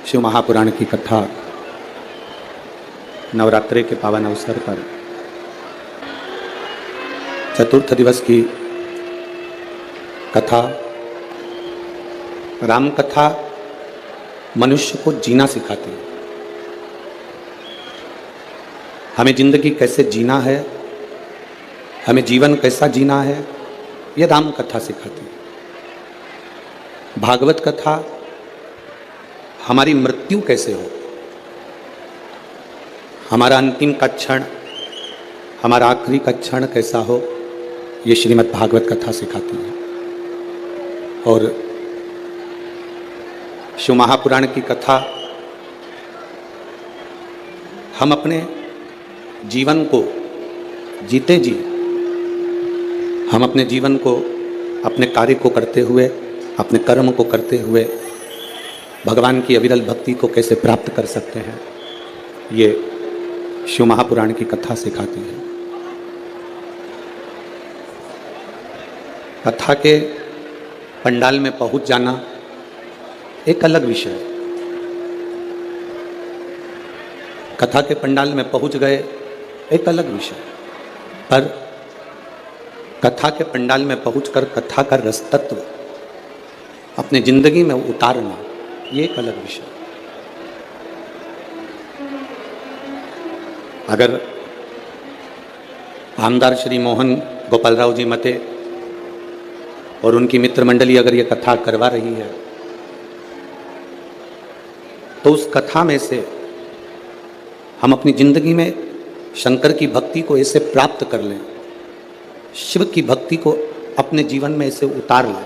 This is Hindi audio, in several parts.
शिव महापुराण की कथा नवरात्रि के पावन अवसर पर चतुर्थ दिवस की कथा। राम कथा मनुष्य को जीना सिखाती है। हमें जिंदगी कैसे जीना है, हमें जीवन कैसा जीना है, ये राम कथा सिखाती है। भागवत कथा हमारी मृत्यु कैसे हो, हमारा अंतिम का क्षण, हमारा आखिरी का क्षण कैसा हो, ये श्रीमद् भागवत कथा सिखाती है। और शिव महापुराण की कथा हम अपने जीवन को जीते जी, हम अपने जीवन को, अपने कार्य को करते हुए, अपने कर्म को करते हुए भगवान की अविरल भक्ति को कैसे प्राप्त कर सकते हैं, ये शिव महापुराण की कथा सिखाती है। कथा के पंडाल में पहुंच जाना एक अलग विषय है। कथा के पंडाल में पहुंच गए एक अलग विषय, पर कथा के पंडाल में पहुंचकर कथा का रस तत्व अपने जिंदगी में उतारना, ये एक अलग विषय। अगर आमदार श्री मोहन गोपालराव जी मते और उनकी मित्र मंडली अगर ये कथा करवा रही है, तो उस कथा में से हम अपनी जिंदगी में शंकर की भक्ति को ऐसे प्राप्त कर लें, शिव की भक्ति को अपने जीवन में ऐसे उतार लें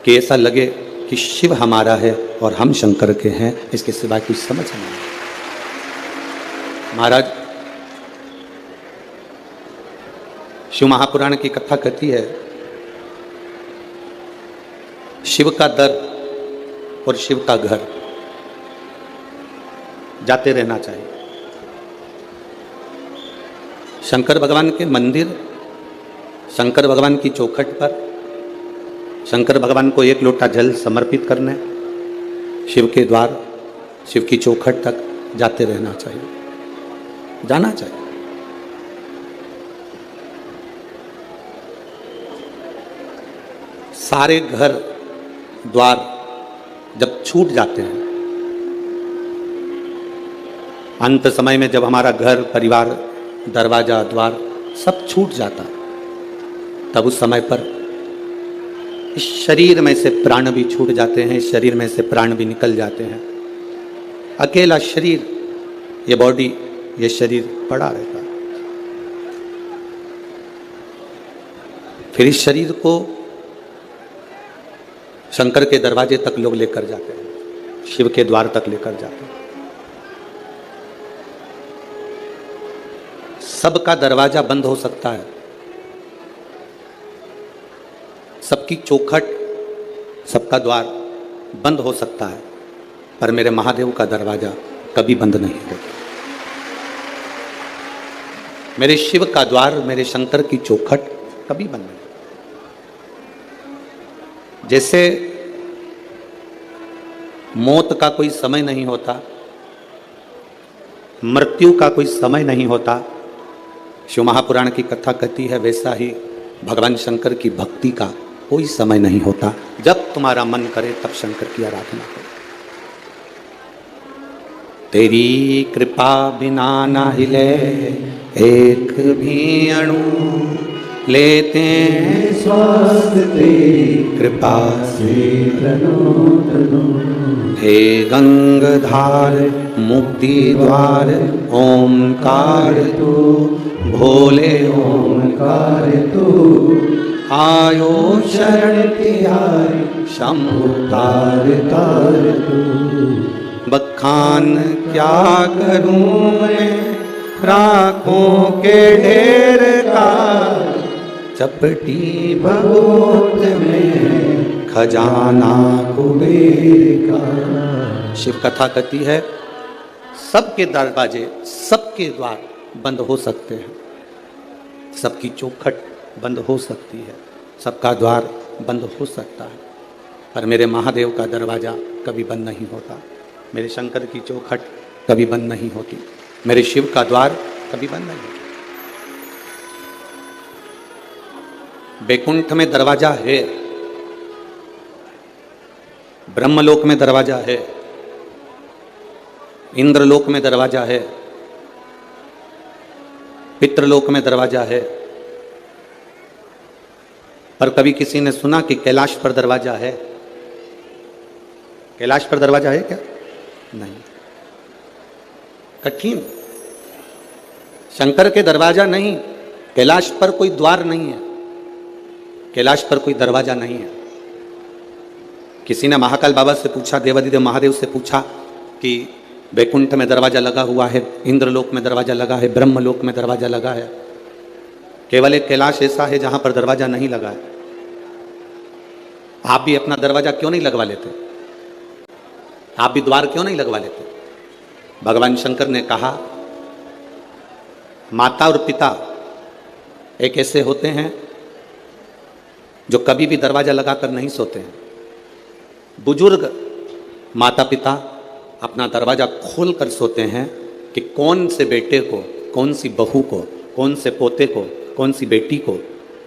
कि ऐसा लगे कि शिव हमारा है और हम शंकर के हैं, इसके सिवाय कुछ समझ नहीं आए। महाराज शिव महापुराण की कथा कहती है, शिव का दर और शिव का घर जाते रहना चाहिए। शंकर भगवान के मंदिर, शंकर भगवान की चौखट पर शंकर भगवान को एक लोटा जल समर्पित करने, शिव के द्वार, शिव की चौखट तक जाते रहना चाहिए, जाना चाहिए। सारे घर द्वार जब छूट जाते हैं, अंत समय में जब हमारा घर परिवार, दरवाजा, द्वार सब छूट जाता, तब उस समय पर इस शरीर में से प्राण भी छूट जाते हैं, इस शरीर में से प्राण भी निकल जाते हैं। अकेला शरीर, ये बॉडी, ये शरीर पड़ा रहता है। फिर इस शरीर को शंकर के दरवाजे तक लोग लेकर जाते हैं, शिव के द्वार तक लेकर जाते हैं। सबका दरवाजा बंद हो सकता है, सबकी चौखट, सबका द्वार बंद हो सकता है, पर मेरे महादेव का दरवाजा कभी बंद नहीं होगा। मेरे शिव का द्वार, मेरे शंकर की चौखट कभी बंद नहीं। जैसे मौत का कोई समय नहीं होता, मृत्यु का कोई समय नहीं होता, शिव महापुराण की कथा कहती है वैसा ही भगवान शंकर की भक्ति का कोई समय नहीं होता। जब तुम्हारा मन करे तब शंकर की आराधना करो। तेरी कृपा बिना ना हिले एक भी अणु, लेते हैं स्वास्थ्य तेरी कृपा से तनो तनो। हे गंगाधार मुक्ति द्वार ओंकार तू, भोले ओंकार तू, आयो शरण तिहारी शंभु तार तार तू। बखान क्या करूं मैं राखों के ढेर का, चपटी भगोत में खजाना कुबेर का। शिव कथा कहती है सबके दरवाजे, सबके द्वार बंद हो सकते हैं, सबकी चौखट बंद हो सकती है, सबका द्वार बंद हो सकता है, पर मेरे महादेव का दरवाजा कभी बंद नहीं होता। मेरे शंकर की चौखट कभी बंद नहीं होती, मेरे शिव का द्वार कभी बंद नहीं होता। बैकुंठ में दरवाजा है, ब्रह्मलोक में दरवाजा है, इंद्रलोक में दरवाजा है, पितृलोक में दरवाजा है। पर कभी किसी ने सुना कि कैलाश पर दरवाजा है? कैलाश पर दरवाजा है क्या? नहीं, कठिन। शंकर के दरवाजा नहीं, कैलाश पर कोई द्वार नहीं है, कैलाश पर कोई दरवाजा नहीं है। किसी ने महाकाल बाबा से पूछा, देवादिदेव महादेव से पूछा कि बैकुंठ में दरवाजा लगा हुआ है, इंद्रलोक में दरवाजा लगा है, ब्रह्मलोक में दरवाजा लगा है, केवल एक कैलाश ऐसा है जहां पर दरवाजा नहीं लगा है। आप भी अपना दरवाजा क्यों नहीं लगवा लेते? आप भी द्वार क्यों नहीं लगवा लेते? भगवान शंकर ने कहा, माता और पिता एक ऐसे होते हैं जो कभी भी दरवाजा लगाकर नहीं सोते हैं। बुजुर्ग माता पिता अपना दरवाजा खोल कर सोते हैं कि कौन से बेटे को, कौन सी बहू को, कौन से पोते को, कौन सी बेटी को,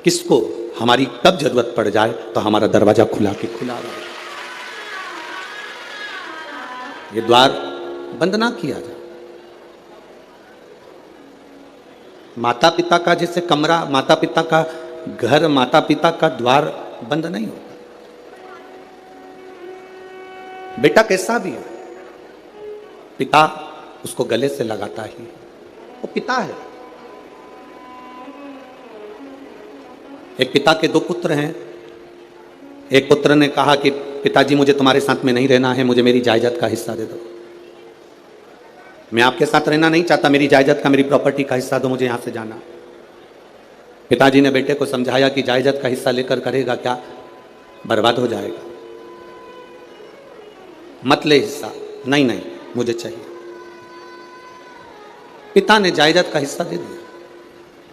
किसको हमारी कब जरूरत पड़ जाए तो हमारा दरवाजा खुला के खुला रहे। ये द्वार बंद ना किया जाए। माता पिता का जैसे कमरा, माता पिता का घर, माता पिता का द्वार बंद नहीं होता। बेटा कैसा भी हो, पिता उसको गले से लगाता ही, वो पिता है। एक पिता के दो पुत्र हैं। एक पुत्र ने कहा कि पिताजी मुझे तुम्हारे साथ में नहीं रहना है, मुझे मेरी जायदाद का हिस्सा दे दो। मैं आपके साथ रहना नहीं चाहता, मेरी जायदाद का, मेरी प्रॉपर्टी का हिस्सा दो, मुझे यहां से जाना। पिताजी ने बेटे को समझाया कि जायदाद का हिस्सा लेकर करेगा क्या, बर्बाद हो जाएगा, मत ले हिस्सा। नहीं नहीं, मुझे चाहिए। पिता ने जायदाद का हिस्सा दे दिया।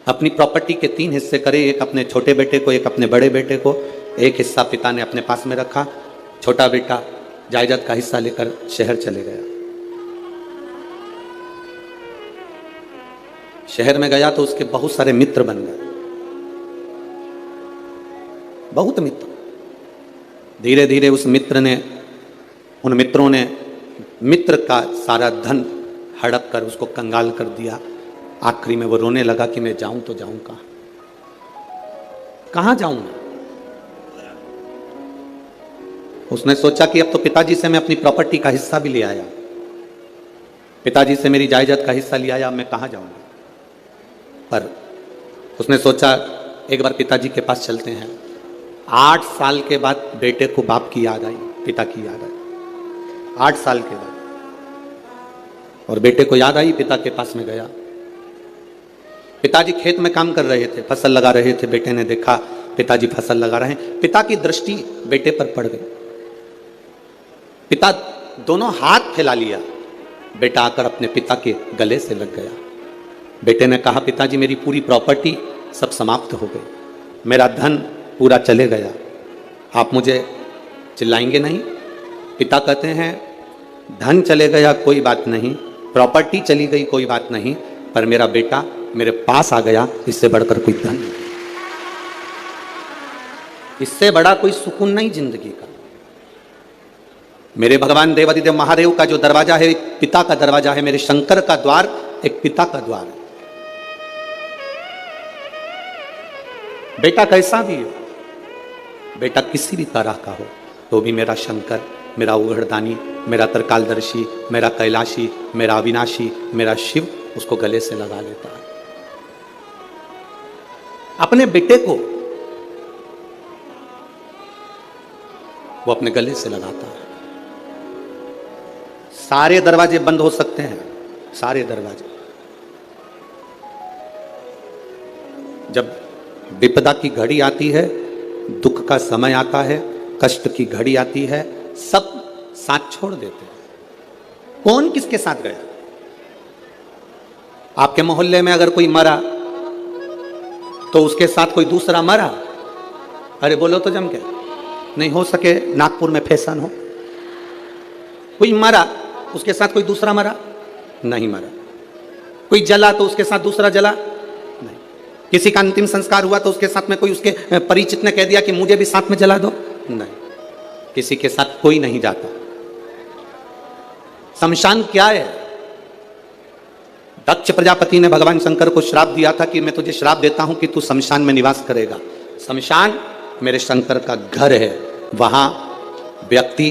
अपनी प्रॉपर्टी के 3 हिस्से करे, एक अपने छोटे बेटे को, एक अपने बड़े बेटे को। एक हिस्सा पिता ने अपने पास में रखा। छोटा बेटा जायदाद का हिस्सा लेकर शहर चले गया। शहर में गया तो उसके बहुत सारे मित्र बन गए, बहुत मित्र। धीरे धीरे उस मित्र ने, उन मित्रों ने मित्र का सारा धन हड़प कर उसको कंगाल कर दिया। आखिरी में वो रोने लगा कि मैं जाऊं तो जाऊं कहां, कहां जाऊं मैं। उसने सोचा कि अब तो पिताजी से मैं अपनी प्रॉपर्टी का हिस्सा भी ले आया, पिताजी से मेरी जायदाद का हिस्सा ले आया, मैं कहां जाऊंगा। पर उसने सोचा एक बार पिताजी के पास चलते हैं। 8 साल के बाद बेटे को बाप की याद आई, पिता की याद आई। 8 साल के बाद, और बेटे को याद आई, पिता के पास में गया। पिताजी खेत में काम कर रहे थे, फसल लगा रहे थे। बेटे ने देखा पिताजी फसल लगा रहे हैं। पिता की दृष्टि बेटे पर पड़ गई। पिता दोनों हाथ फैला लिया। बेटा आकर अपने पिता के गले से लग गया। बेटे ने कहा, पिताजी मेरी पूरी प्रॉपर्टी सब समाप्त हो गई, मेरा धन पूरा चले गया, आप मुझे चिल्लाएंगे नहीं। पिता कहते हैं, धन चले गया कोई बात नहीं, प्रॉपर्टी चली गई कोई बात नहीं, पर मेरा बेटा मेरे पास आ गया, इससे बढ़कर कोई धन नहीं, इससे बड़ा कोई सुकून नहीं जिंदगी का। मेरे भगवान देवादिदेव महादेव का जो दरवाजा है, एक पिता का दरवाजा है। मेरे शंकर का द्वार एक पिता का द्वार है। बेटा कैसा भी हो, बेटा किसी भी तरह का हो, तो भी मेरा शंकर, मेरा उघड़दानी, मेरा त्रिकालदर्शी, मेरा कैलाशी, मेरा अविनाशी, मेरा शिव उसको गले से लगा लेता है। अपने बेटे को वो अपने गले से लगाता है। सारे दरवाजे बंद हो सकते हैं, सारे दरवाजे। जब विपदा की घड़ी आती है, दुख का समय आता है, कष्ट की घड़ी आती है, सब साथ छोड़ देते हैं। कौन किसके साथ गया? आपके मोहल्ले में अगर कोई मरा तो उसके साथ कोई दूसरा मरा, अरे बोलो तो जम के, नहीं हो सके नागपुर में फैशन हो, कोई मरा उसके साथ कोई दूसरा मरा? नहीं मरा। कोई जला तो उसके साथ दूसरा जला? नहीं। किसी का अंतिम संस्कार हुआ तो उसके साथ में कोई उसके परिचित ने कह दिया कि मुझे भी साथ में जला दो? नहीं, किसी के साथ कोई नहीं जाता। शमशान क्या है? दक्ष प्रजापति ने भगवान शंकर को श्राप दिया था कि मैं तुझे श्राप देता हूं कि तू शमशान में निवास करेगा। शमशान मेरे शंकर का घर है, वहां व्यक्ति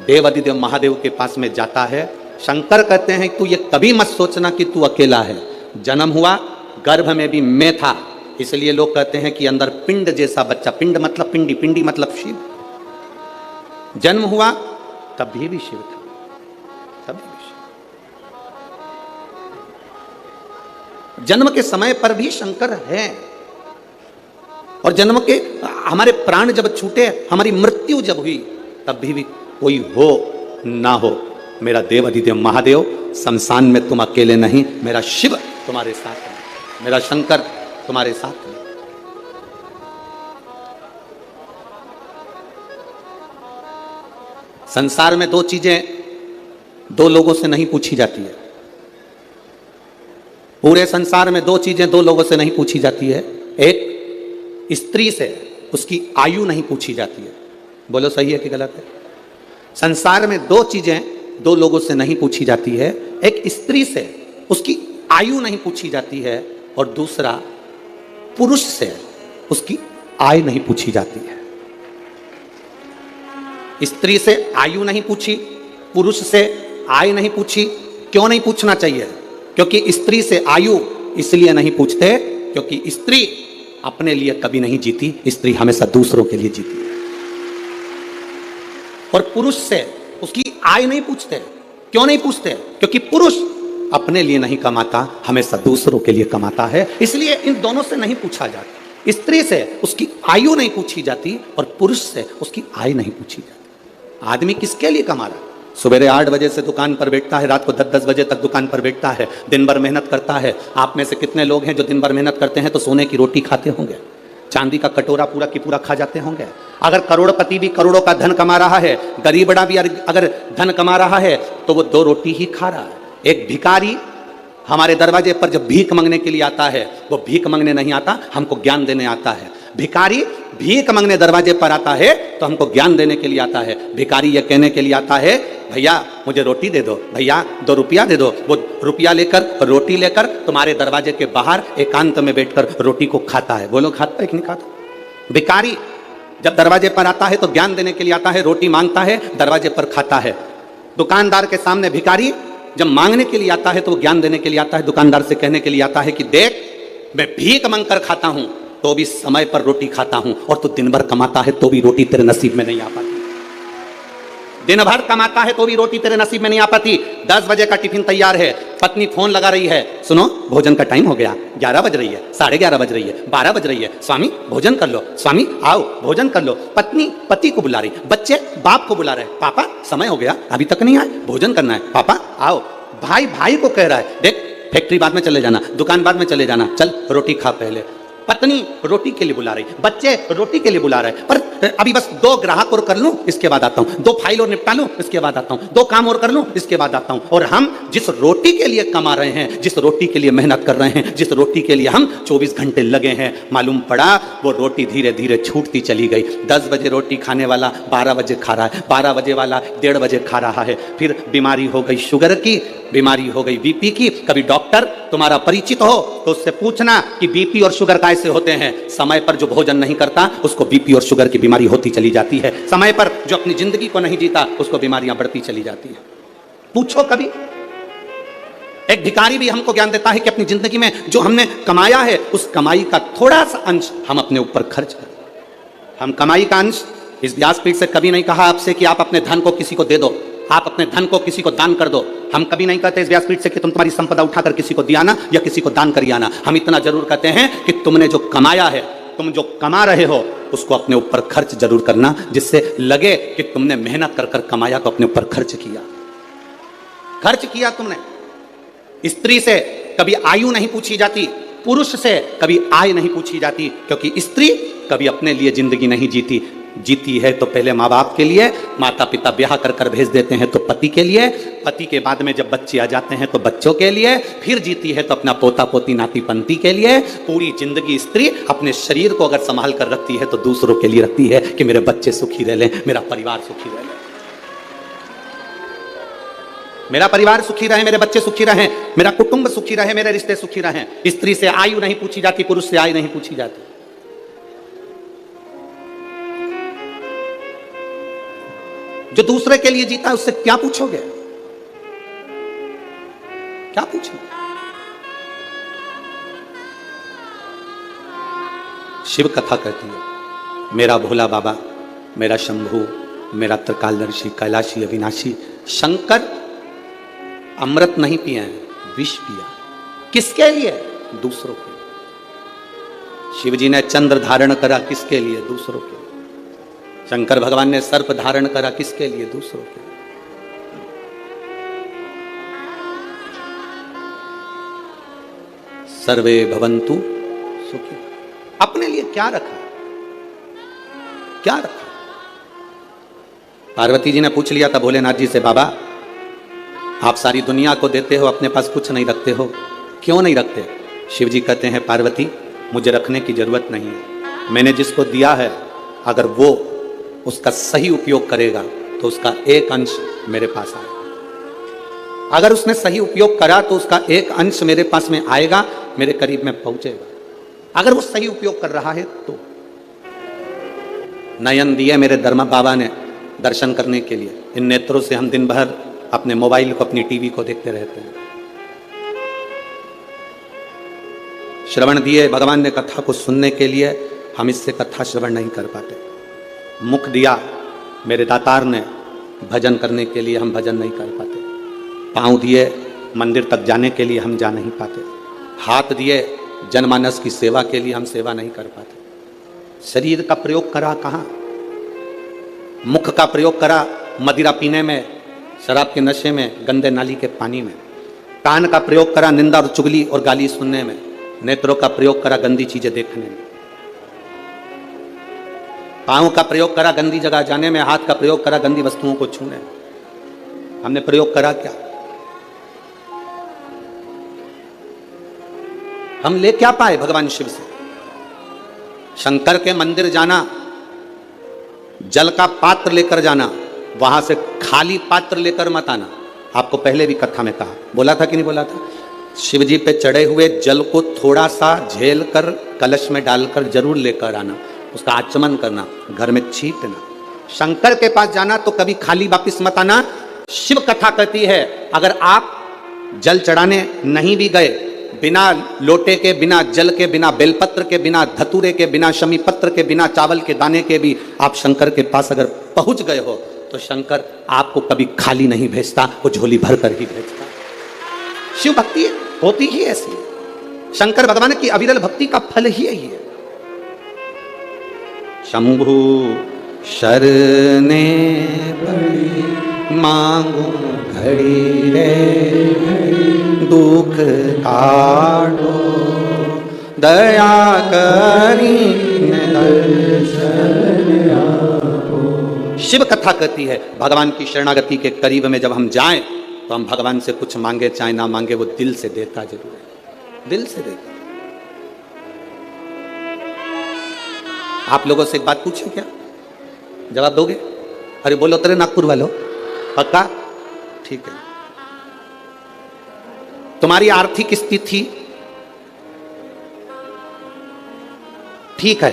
देवादिदेव महादेव के पास में जाता है। शंकर कहते हैं तू ये कभी मत सोचना कि तू अकेला है। जन्म हुआ, गर्भ में भी मैं था, इसलिए लोग कहते हैं कि अंदर पिंड जैसा बच्चा, पिंड मतलब पिंडी, पिंडी मतलब शिव। जन्म हुआ तब भी शिव था, तभी भी शिव। जन्म के समय पर भी शंकर है, और जन्म के हमारे प्राण जब छूटे, हमारी मृत्यु जब हुई, तब भी कोई हो ना हो, मेरा देवाधिदेव महादेव शमशान में तुम अकेले नहीं, मेरा शिव तुम्हारे साथ है, मेरा शंकर तुम्हारे साथ है। संसार में दो चीजें दो लोगों से नहीं पूछी जाती है। पूरे संसार में दो चीजें दो लोगों से नहीं पूछी जाती है। एक, स्त्री से उसकी आयु नहीं पूछी जाती है। बोलो सही है कि गलत है? संसार में दो चीजें दो लोगों से नहीं पूछी जाती है। एक, स्त्री से उसकी आयु नहीं पूछी जाती है, और दूसरा, पुरुष से उसकी आय नहीं पूछी जाती है। स्त्री से आयु नहीं पूछी, पुरुष से आय नहीं पूछी। क्यों नहीं पूछना चाहिए? क्योंकि स्त्री से आयु इसलिए नहीं पूछते क्योंकि स्त्री अपने लिए कभी नहीं जीती, स्त्री हमेशा दूसरों के लिए जीती है। और पुरुष से उसकी आय नहीं पूछते। क्यों नहीं पूछते? क्योंकि पुरुष अपने लिए नहीं कमाता, हमेशा दूसरों के लिए कमाता है, इसलिए इन दोनों से नहीं पूछा जाता। स्त्री से उसकी आयु नहीं पूछी जाती और पुरुष से उसकी आय नहीं पूछी जाती। आदमी किसके लिए कमा रहा है? सुबह 8 बजे से दुकान पर बैठता है, रात को 10-10 बजे तक दुकान पर बैठता है, दिन भर मेहनत करता है। आप में से कितने लोग हैं जो दिन भर मेहनत करते हैं तो सोने की रोटी खाते होंगे, चांदी का कटोरा पूरा की पूरा खा जाते होंगे? अगर करोड़पति भी करोड़ों का धन कमा रहा है, गरीबड़ा भी अगर धन कमा रहा है, तो वो 2 रोटी ही खा रहा है। एक भिखारी हमारे दरवाजे पर जब भीख मांगने के लिए आता है, वो भीख मांगने नहीं आता, हमको ज्ञान देने आता है। भिखारी भीख मांगने दरवाजे पर आता है तो हमको ज्ञान देने के लिए आता है। भिखारी ये कहने के लिए आता है, भैया मुझे रोटी दे दो, भैया 2 रुपया दे दो। वो रुपया लेकर, रोटी लेकर तुम्हारे दरवाजे के बाहर एकांत में बैठकर रोटी को खाता है। बोलो खाता है कि नहीं खाता? भिखारी जब दरवाजे पर आता है तो ज्ञान देने के लिए आता है, रोटी मांगता है, दरवाजे पर खाता है। दुकानदार के सामने भिखारी जब मांगने के लिए आता है तो वो ज्ञान देने के लिए आता है, दुकानदार से कहने के लिए आता है कि देख, मैं भीख मांग कर खाता हूं तो भी समय पर रोटी खाता हूं, और तू दिन भर कमाता है तो भी रोटी तेरे नसीब में नहीं आ पाती। दिन भर कमाता है तो भी रोटी तेरे नसीब में नहीं आ पाती। 10 बजे का टिफिन तैयार है, पत्नी फोन लगा रही है, सुनो भोजन का टाइम हो गया, 11 बज रही है, 11:30 बज रही है, 12 बज रही है, स्वामी भोजन कर लो, स्वामी आओ भोजन कर लो। पत्नी पति को बुला रही, बच्चे बाप को बुला रहे, पापा समय हो गया अभी तक नहीं आए, भोजन करना है, पापा आओ। भाई भाई को कह रहा है, देख फैक्ट्री बाद में चले जाना, दुकान बाद में चले जाना, चल रोटी खा पहले। पत्नी रोटी के लिए बुला रही, बच्चे रोटी के लिए बुला रहे, पर अभी बस 2 ग्राहक और कर लूं इसके बाद आता हूं, 2 फाइल और निपटा लूं इसके बाद आता हूं, 2 काम और कर लूं इसके बाद आता हूं। और हम जिस रोटी के लिए कमा रहे हैं, जिस रोटी के लिए मेहनत कर रहे हैं, जिस रोटी के लिए हम 24 घंटे लगे हैं, मालूम पड़ा वो रोटी धीरे धीरे छूटती चली गई। 10 बजे रोटी खाने वाला 12 बजे खा रहा है, 12 बजे वाला 1:30 बजे खा रहा है। फिर बीमारी हो गई शुगर की, बीमारी हो गई बीपी की। कभी डॉक्टर तुम्हारा परिचित हो तो उससे पूछना कि बीपी और शुगर कैसे होते हैं। समय पर जो भोजन नहीं करता उसको बीपी और शुगर की बीमारी होती चली जाती है। समय पर जो अपनी जिंदगी को नहीं जीता उसको बीमारियां बढ़ती चली जाती है। पूछो कभी। एक भिखारी भी हमको ज्ञान देता है कि अपनी जिंदगी में जो हमने कमाया है उस कमाई का थोड़ा सा अंश हम अपने ऊपर खर्च करें। हम कमाई का अंश, इस व्यासपीठ से कभी नहीं कहा आपसे कि आप अपने धन को किसी को दे दो, आप अपने धन को किसी को दान कर दो। हम कभी नहीं कहते इस व्यासपीठ से कि तुम तुम्हारी संपदा उठाकर किसी को दिया ना या किसी को दान करिए आना। हम इतना जरूर कहते हैं कि तुमने जो कमाया है, तुम जो कमा रहे हो उसको अपने ऊपर खर्च जरूर करना, जिससे लगे कि तुमने मेहनत कर कर कमाया तो अपने ऊपर खर्च किया। खर्च किया तुमने। स्त्री से कभी आयु नहीं पूछी जाती, पुरुष से कभी आय नहीं पूछी जाती, क्योंकि स्त्री कभी अपने लिए जिंदगी नहीं जीती। जीती है तो पहले माँ बाप के लिए, माता पिता ब्याह कर कर भेज देते हैं तो पति के लिए, पति के बाद में जब बच्चे आ जाते हैं तो बच्चों के लिए, फिर जीती है तो अपना पोता पोती नाती पंती के लिए। पूरी जिंदगी स्त्री अपने शरीर को अगर संभाल कर रखती है तो दूसरों के लिए रखती है कि मेरे बच्चे सुखी रह लें, मेरा परिवार सुखी रह ले, मेरा परिवार सुखी रहे, मेरे बच्चे सुखी रहें, मेरा कुटुंब सुखी रहे, मेरे रिश्ते सुखी रहें। स्त्री से आयु नहीं पूछी जाती, पुरुष से आयु नहीं पूछी जाती। जो दूसरे के लिए जीता है उससे क्या पूछोगे, क्या पूछोगे? शिव कथा कहती है, मेरा भोला बाबा, मेरा शंभू, मेरा त्रिकालदर्शी, कैलाशी, अविनाशी शंकर अमृत नहीं पिए हैं, विष पिया। किसके लिए? दूसरों के लिए। शिव जी ने चंद्र धारण करा, किसके लिए? दूसरों के लिए। शंकर भगवान ने सर्प धारण करा, किसके लिए? दूसरों के लिए। सर्वे भवन्तु सुखी। अपने लिए क्या रखा, क्या रखा? पार्वती जी ने पूछ लिया था भोलेनाथ जी से, बाबा आप सारी दुनिया को देते हो, अपने पास कुछ नहीं रखते हो, क्यों नहीं रखते? शिव जी कहते हैं, पार्वती मुझे रखने की जरूरत नहीं है, मैंने जिसको दिया है अगर वो उसका सही उपयोग करेगा तो उसका एक अंश मेरे पास आएगा। अगर उसने सही उपयोग करा तो उसका एक अंश मेरे पास में आएगा, मेरे करीब में पहुंचेगा। अगर वो सही उपयोग कर रहा है तो। नयन दिए मेरे धर्म बाबा ने दर्शन करने के लिए, इन नेत्रों से हम दिन भर अपने मोबाइल को, अपनी टीवी को देखते रहते हैं। श्रवण दिए भगवान ने कथा को सुनने के लिए, हम इससे कथा श्रवण नहीं कर पाते। मुख दिया मेरे दातार ने भजन करने के लिए, हम भजन नहीं कर पाते। पांव दिए मंदिर तक जाने के लिए, हम जा नहीं पाते। हाथ दिए जनमानस की सेवा के लिए, हम सेवा नहीं कर पाते। शरीर का प्रयोग करा कहाँ? मुख का प्रयोग करा मदिरा पीने में, शराब के नशे में, गंदे नाली के पानी में। कान का प्रयोग करा निंदा और चुगली और गाली सुनने में। नेत्रों का प्रयोग करा गंदी चीजें देखने में। पांव का प्रयोग करा गंदी जगह जाने में। हाथ का प्रयोग करा गंदी वस्तुओं को छूने में। हमने प्रयोग करा क्या? हम ले क्या पाए भगवान शिव से? शंकर के मंदिर जाना, जल का पात्र लेकर जाना, वहां से खाली पात्र लेकर मत आना। आपको पहले भी कथा में कहा, बोला था कि नहीं बोला था? शिव जी पे चढ़े हुए जल को थोड़ा सा झेल कर कलश में डालकर जरूर लेकर आना, उसका आचमन करना, घर में छींटना। शंकर के पास जाना तो कभी खाली वापिस मत आना। शिव कथा कहती है, अगर आप जल चढ़ाने नहीं भी गए, बिना लोटे के, बिना जल के, बिना बेलपत्र के, बिना धतूरे के, बिना शमी पत्र के, बिना चावल के दाने के भी आप शंकर के पास अगर पहुंच गए हो तो शंकर आपको कभी खाली नहीं भेजता, वो झोली भर कर ही भेजता। शिव भक्ति होती ही ऐसी है। शंकर भगवान की अविरल भक्ति का फल ही यही है। शंभु शरणे पड़ी मांगू घड़ी रे, दुख काटो दया करी शिव कथा कहती है, भगवान की शरणागति के करीब में जब हम जाएं तो हम भगवान से कुछ मांगे चाहे ना मांगे, वो दिल से देता जरूर है, दिल से देता। आप लोगों से एक बात पूछूं क्या? जवाब दोगे? अरे बोलो तेरे नागपुर वालों, पक्का? ठीक है। तुम्हारी आर्थिक स्थिति ठीक है,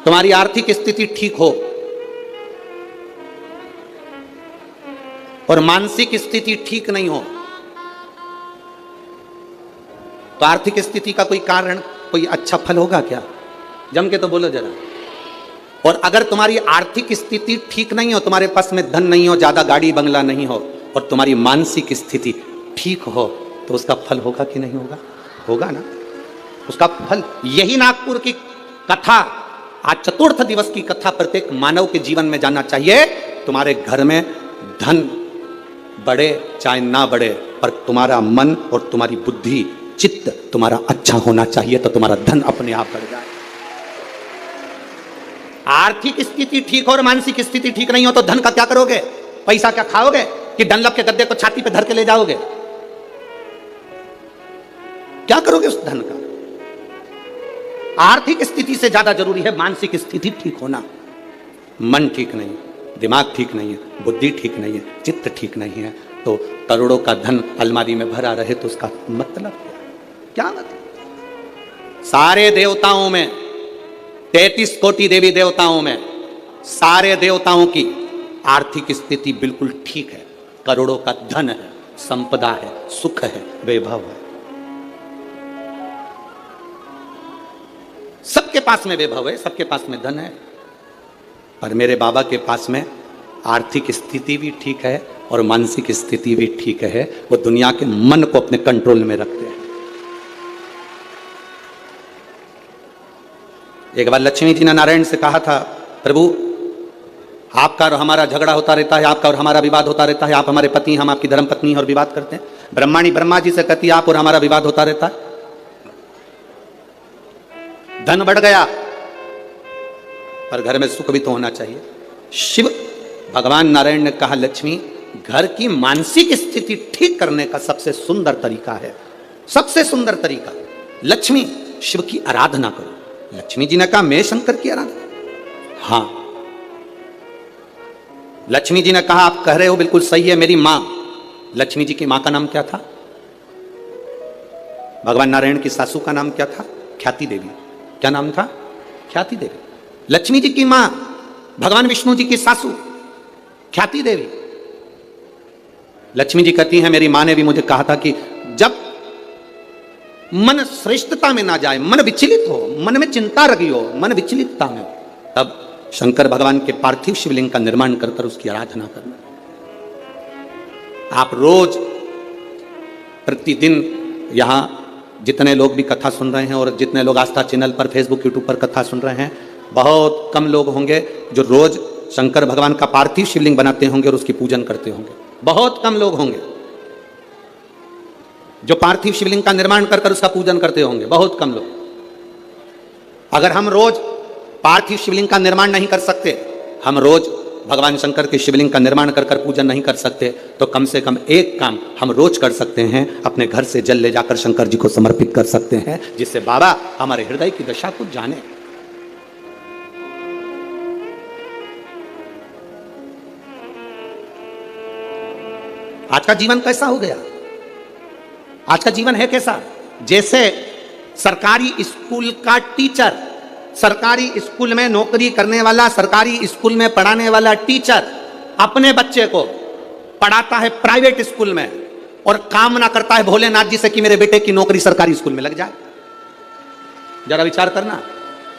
तुम्हारी आर्थिक स्थिति ठीक हो और मानसिक स्थिति ठीक नहीं हो तो आर्थिक स्थिति का कोई कारण, कोई अच्छा फल होगा क्या? जम के तो बोलो जरा। और अगर तुम्हारी आर्थिक स्थिति ठीक नहीं हो, तुम्हारे पास में धन नहीं हो, ज्यादा गाड़ी बंगला नहीं हो, और तुम्हारी मानसिक स्थिति ठीक हो, तो उसका फल होगा कि नहीं होगा? होगा ना। उसका फल यही नागपुर की कथा, आज चतुर्थ दिवस की कथा प्रत्येक मानव के जीवन में जाना चाहिए। तुम्हारे घर में धन बढ़े चाहे ना बढ़े, पर तुम्हारा मन और तुम्हारी बुद्धि, चित्त तुम्हारा अच्छा होना चाहिए, तो तुम्हारा धन अपने आप बढ़ जाए। आर्थिक स्थिति ठीक हो और मानसिक स्थिति ठीक नहीं हो तो धन का क्या करोगे? पैसा क्या खाओगे कि डनलप के गद्दे को छाती पे धर के ले जाओगे? क्या करोगे उस धन का? आर्थिक स्थिति से ज्यादा जरूरी है मानसिक स्थिति ठीक होना। मन ठीक नहीं, दिमाग ठीक नहीं है, बुद्धि ठीक नहीं है, चित्त ठीक नहीं है, तो करोड़ों का धन अलमारी में भरा रहे तो उसका मतलब क्या मतलब? सारे देवताओं में 33 कोटि देवी देवताओं में सारे देवताओं की आर्थिक स्थिति बिल्कुल ठीक है, करोड़ों का धन है, संपदा है, सुख है, वैभव है, सबके पास में वैभव है, सबके पास में धन है। पर मेरे बाबा के पास में आर्थिक स्थिति भी ठीक है और मानसिक स्थिति भी ठीक है। वो दुनिया के मन को अपने कंट्रोल में रखते हैं। एक बार लक्ष्मी जी ने नारायण से कहा था, प्रभु आपका और हमारा झगड़ा होता रहता है, आपका और हमारा विवाद होता रहता है, आप हमारे पति, हम आपकी धर्म पत्नी और विवाद करते हैं। ब्रह्माणी ब्रह्मा जी से कहती, आप और हमारा विवाद होता रहता है, धन बढ़ गया पर घर में सुख भी तो होना चाहिए। शिव भगवान नारायण ने कहा, लक्ष्मी घर की मानसिक स्थिति ठीक करने का सबसे सुंदर तरीका है, सबसे सुंदर तरीका, लक्ष्मी शिव की आराधना करो। लक्ष्मी जी ने कहा, मैं शंकर की आराधना? हाँ। लक्ष्मी जी ने कहा, आप कह रहे हो बिल्कुल सही है, मेरी मां, लक्ष्मी जी की मां का नाम क्या था? भगवान नारायण की सासू का नाम क्या था? ख्याति देवी। क्या नाम था? ख्याति देवी। लक्ष्मी जी की मां भगवान विष्णु जी की सासू ख्याति देवी। लक्ष्मी जी कहती हैं, मेरी मां ने भी मुझे कहा था कि जब मन श्रेष्ठता में ना जाए, मन विचलित हो, मन में चिंता रखी हो, मन विचलितता में, तब शंकर भगवान के पार्थिव शिवलिंग का निर्माण कर उसकी आराधना करना। आप रोज प्रतिदिन यहां जितने लोग भी कथा सुन रहे हैं और जितने लोग आस्था चैनल पर, फेसबुक, यूट्यूब पर कथा सुन रहे हैं, बहुत कम लोग होंगे जो रोज शंकर भगवान का पार्थिव शिवलिंग बनाते होंगे और उसकी पूजन करते होंगे। बहुत कम लोग होंगे जो पार्थिव शिवलिंग का निर्माण कर उसका पूजन करते होंगे, बहुत कम लोग। अगर हम रोज पार्थिव शिवलिंग का निर्माण नहीं कर सकते, हम रोज भगवान शंकर के शिवलिंग का निर्माण कर पूजन नहीं कर सकते, तो कम से कम एक काम हम रोज कर सकते हैं, अपने घर से जल ले जाकर शंकर जी को समर्पित कर सकते हैं, जिससे बाबा हमारे हृदय की दशा को जाने। आज का जीवन कैसा हो गया? आज का जीवन है कैसा? जैसे सरकारी स्कूल का टीचर, सरकारी स्कूल में नौकरी करने वाला, सरकारी स्कूल में पढ़ाने वाला टीचर अपने बच्चे को पढ़ाता है प्राइवेट स्कूल में और कामना करता है भोलेनाथ जी से कि मेरे बेटे की नौकरी सरकारी स्कूल में लग जाए। जरा विचार करना,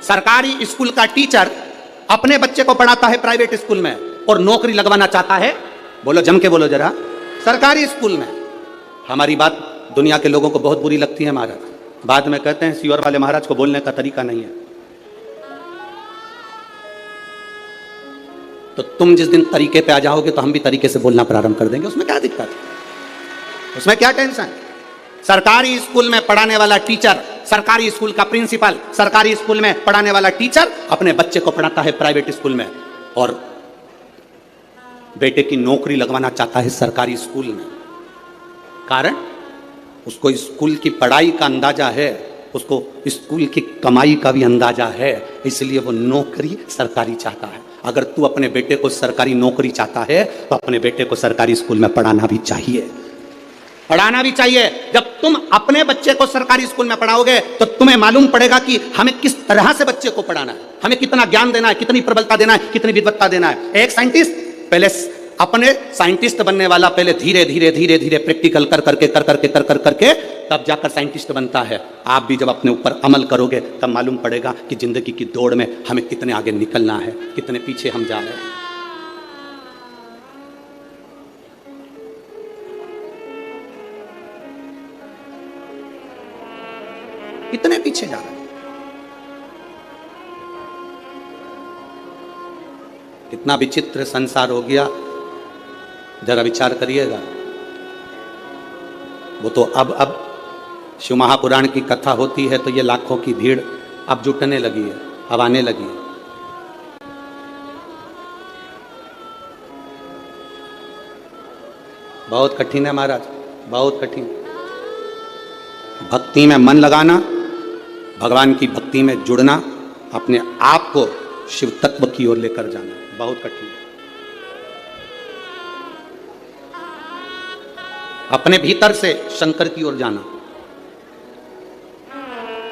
सरकारी स्कूल का टीचर अपने बच्चे को पढ़ाता है प्राइवेट स्कूल में और नौकरी लगवाना चाहता है, बोलो जम के बोलो जरा, सरकारी स्कूल में। हमारी बात दुनिया के लोगों को बहुत बुरी लगती है महाराज, बाद में कहते हैं सियोर वाले महाराज को बोलने का तरीका नहीं है। तो तुम जिस दिन तरीके पे आ जाओगे तो हम भी तरीके से बोलना प्रारंभ कर देंगे, उसमें क्या दिक्कत है, उसमें क्या टेंशन? सरकारी स्कूल में पढ़ाने वाला टीचर, सरकारी स्कूल का प्रिंसिपल, सरकारी स्कूल में पढ़ाने वाला टीचर अपने बच्चे को पढ़ाता है प्राइवेट स्कूल में और बेटे की नौकरी लगवाना चाहता है सरकारी स्कूल में। कारण उसको स्कूल की पढ़ाई का अंदाजा है, उसको स्कूल की कमाई का भी अंदाजा है, इसलिए वो नौकरी सरकारी चाहता है। अगर तू अपने बेटे को सरकारी नौकरी चाहता है तो अपने बेटे को सरकारी स्कूल में पढ़ाना भी चाहिए, पढ़ाना भी चाहिए। जब तुम अपने बच्चे को सरकारी स्कूल में पढ़ाओगे तो तुम्हें मालूम पड़ेगा कि हमें किस तरह से बच्चे को पढ़ाना है, हमें कितना ज्ञान देना है, कितनी प्रबलता देना है, कितनी विद्वत्ता देना है। एक साइंटिस्ट पहले अपने साइंटिस्ट बनने वाला पहले धीरे धीरे धीरे धीरे प्रैक्टिकल कर करके तब जाकर साइंटिस्ट बनता है। आप भी जब अपने ऊपर अमल करोगे तब मालूम पड़ेगा कि जिंदगी की दौड़ में हमें कितने आगे निकलना है, कितने पीछे हम जा रहे हैं। कितने पीछे जा रहे हैं। कितना विचित्र संसार हो गया, जरा विचार करिएगा। वो तो अब शिव महापुराण की कथा होती है तो ये लाखों की भीड़ अब जुटने लगी है, अब आने लगी है। बहुत कठिन है महाराज, बहुत कठिन। भक्ति में मन लगाना, भगवान की भक्ति में जुड़ना, अपने आप को शिव तत्व की ओर लेकर जाना बहुत कठिन है। अपने भीतर से शंकर की ओर जाना।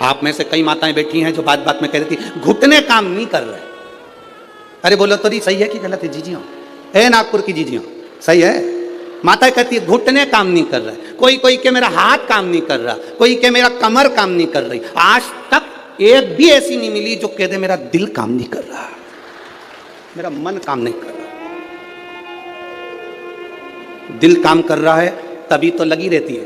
आप में से कई माताएं बैठी हैं जो बात बात में कह रही थी घुटने काम नहीं कर रहे। अरे बोलो तो सही है कि गलत है? जीजियों है, नागपुर की जीजियों, सही है। माता कहती है घुटने काम नहीं कर रहा। कोई कोई के मेरा हाथ काम नहीं कर रहा, कोई के मेरा कमर काम नहीं कर रही। आज तक एक भी ऐसी नहीं मिली जो कह दे मेरा दिल काम नहीं कर रहा, मेरा मन काम नहीं कर रहा। दिल काम कर रहा है तभी तो लगी रहती है।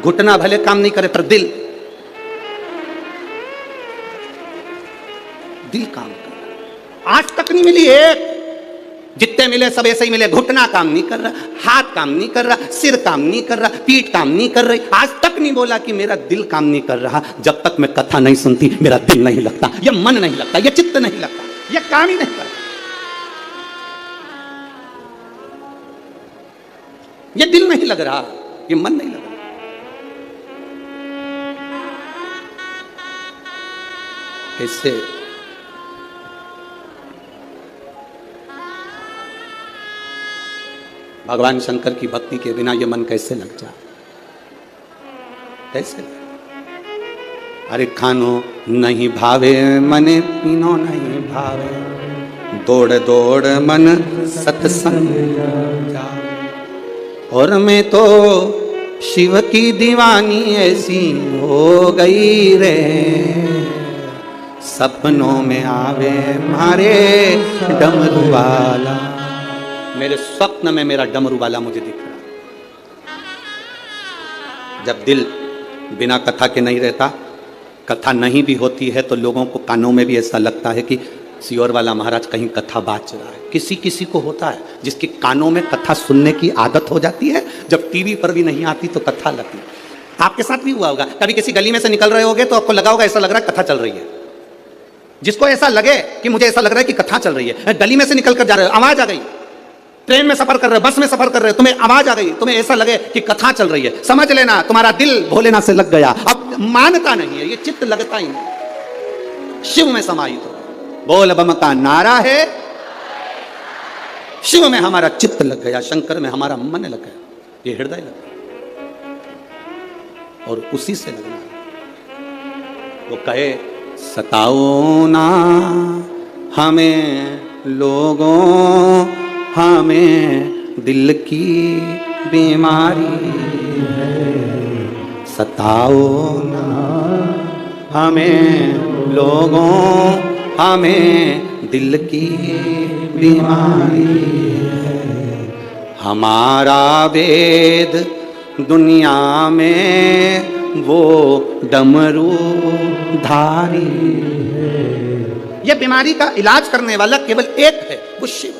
घुटना भले काम नहीं करे पर दिल काम कर रहा। आज तक नहीं मिली एक, जितने मिले सब ऐसे ही मिले। घुटना काम नहीं कर रहा, हाथ काम नहीं कर रहा, सिर काम नहीं कर रहा, पीठ काम नहीं कर रही। आज तक नहीं बोला कि मेरा दिल काम नहीं कर रहा। जब तक मैं कथा नहीं सुनती मेरा दिल नहीं लगता, ये मन नहीं लगता, ये चित्त नहीं लगता, ये काम ही नहीं करता, ये दिल नहीं लग रहा, ये मन नहीं लग रहा। कैसे भगवान शंकर की भक्ति के बिना ये मन कैसे लग जाए? कैसे? अरे खानो नहीं भावे मने, पीनो नहीं भावे, दौड़ दौड़ मन सत्संग जावे। और मैं तो शिव की दीवानी ऐसी हो गई रे, सपनों में आवे मारे डमरू वाला। मेरे स्वप्न में मेरा डमरू वाला मुझे दिख रहा। जब दिल बिना कथा के नहीं रहता, कथा नहीं भी होती है तो लोगों को कानों में भी ऐसा लगता है कि सियोर वाला महाराज कहीं कथा बाच रहा है। किसी किसी को होता है जिसके कानों में कथा सुनने की आदत हो जाती है, जब टीवी पर भी नहीं आती तो कथा लगती है। आपके साथ भी हुआ होगा, कभी किसी गली में से निकल रहे होगे तो आपको लगा होगा ऐसा लग रहा है कथा चल रही है। जिसको ऐसा लगे कि मुझे ऐसा लग रहा है कि कथा चल रही है, गली में से निकल कर जा रहे हो, आवाज आ गई, ट्रेन में सफर कर रहे हो, बस में सफर कर रहे हो, तुम्हें आवाज आ गई, तुम्हें ऐसा लगे कि कथा चल रही है, समझ लेना तुम्हारा दिल भोलेनाथ से लग गया। अब मानता नहीं है, ये चित्त लगता ही नहीं, शिव में समाहित हो। बोल बम का नारा है, शिव में हमारा चित्त लग गया, शंकर में हमारा मन लग गया, ये हृदय लग गया और उसी से लगना। वो कहे सताओ ना हमें लोगों, हमें दिल की बीमारी है। सताओ ना हमें लोगों, हमें दिल की बीमारी है। हमारा वेद दुनिया में वो डमरू धारी है। यह बीमारी का इलाज करने वाला केवल एक है, वो शिव।